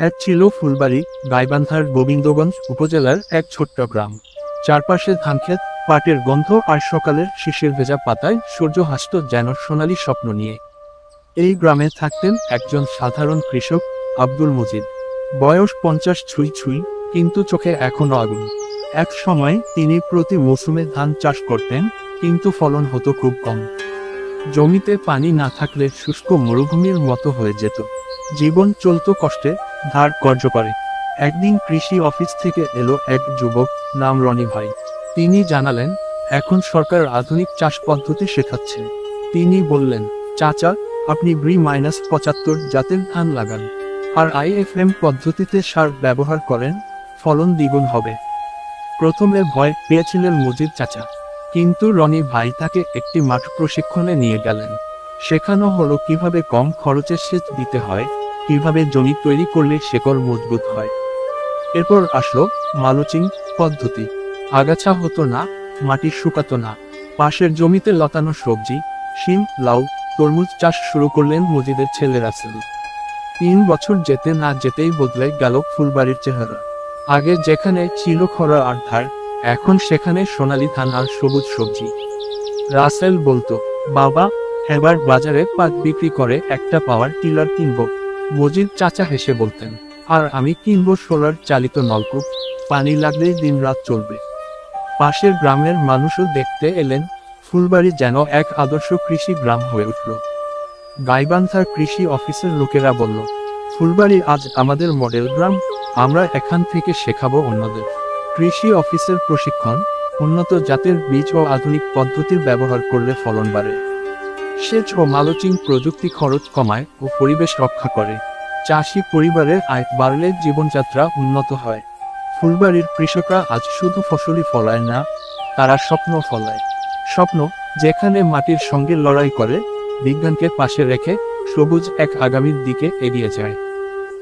এক ছিল ফুলবাড়ি, গাইবান্ধার গোবিন্দগঞ্জ উপজেলার এক ছোট্ট গ্রাম। চারপাশে ধানক্ষেত, পাটের গন্ধ আর সকালের শিশির ভেজা পাতায় সূর্য হাসত যেন সোনালি স্বপ্ন নিয়ে। এই গ্রামে থাকতেন একজন সাধারণ কৃষক, আব্দুল মজিদ। বয়স 50 ছুঁই ছুঁই, কিন্তু চোখে এখনো আগুন। এক সময় তিনি প্রতি মৌসুমে ধান চাষ করতেন, কিন্তু ফলন হতো খুব কম। জমিতে পানি না থাকলে শুষ্ক মরুভূমির মতো হয়ে যেত। জীবন চলত কষ্টে, ধার কর্জ করে। একদিন কৃষি অফিস থেকে এলো এক যুবক, নাম রনি ভাই। তিনি জানালেন, এখন সরকার আধুনিক চাষ পদ্ধতি শেখাচ্ছে। তিনি বললেন, চাচা, আপনি B-75 জাতের ধান লাগান, আর IFM পদ্ধতিতে সার ব্যবহার করেন, ফলন দ্বিগুণ হবে। প্রথমে ভয় পেয়েছিলেন মজিদ চাচা, কিন্তু রনি ভাই তাকে একটি মাঠ প্রশিক্ষণে নিয়ে গেলেন। শেখানো হলো কিভাবে কম খরচে সেচ দিতে হয়, কিভাবে জমি তৈরি করলে শেকড় মজবুত হয়। এরপর আসলো মালচিং পদ্ধতি। আগাছা হতো না, মাটি শুকাতো না। পাশের জমিতে লতানো সবজি, শিম, লাউ, তরমুজ চাষ শুরু করলেন মজিদের ছেলে রাসেল। 3 বছর যেতে না যেতেই বদলে গেল ফুলবাড়ির চেহারা। আগে যেখানে ছিল খরা আর ধার, এখন সেখানে সোনালি ধান আর সবুজ সবজি। রাসেল বলতো, বাবা, এবার বাজারে পাট বিক্রি করে একটা পাওয়ার টিলার কিনবো। মজিদ চাচা হেসে বলতেন, আর আমি কিনবো সোলার চালিত নলকূপ, পানি লাগলেই দিনরাত চলবে। পাশের গ্রামের মানুষও দেখতে এলেন, ফুলবাড়ি যেন এক আদর্শ কৃষি গ্রাম হয়ে উঠল। গাইবান্ধার কৃষি অফিসের লোকেরা বলল, ফুলবাড়ি আজ আমাদের মডেল গ্রাম, আমরা এখান থেকে শেখাবো অন্যদের। কৃষি অফিসের প্রশিক্ষণ, উন্নত জাতের বীজ ও আধুনিক পদ্ধতির ব্যবহার করলে ফলন বাড়ে। সেচ ও মালচিং প্রযুক্তি খরচ কমায় ও পরিবেশ রক্ষা করে। চাষি পরিবারের আয় বাড়লে জীবনযাত্রা উন্নত হয়। ফুলবাড়ির কৃষকরা আজ শুধু ফসলই ফলায় না, তারা স্বপ্ন ফলায়। স্বপ্ন, যেখানে মাটির সঙ্গে লড়াই করে, বিজ্ঞানকে পাশে রেখে সবুজ এক আগামীর দিকে এগিয়ে যায়।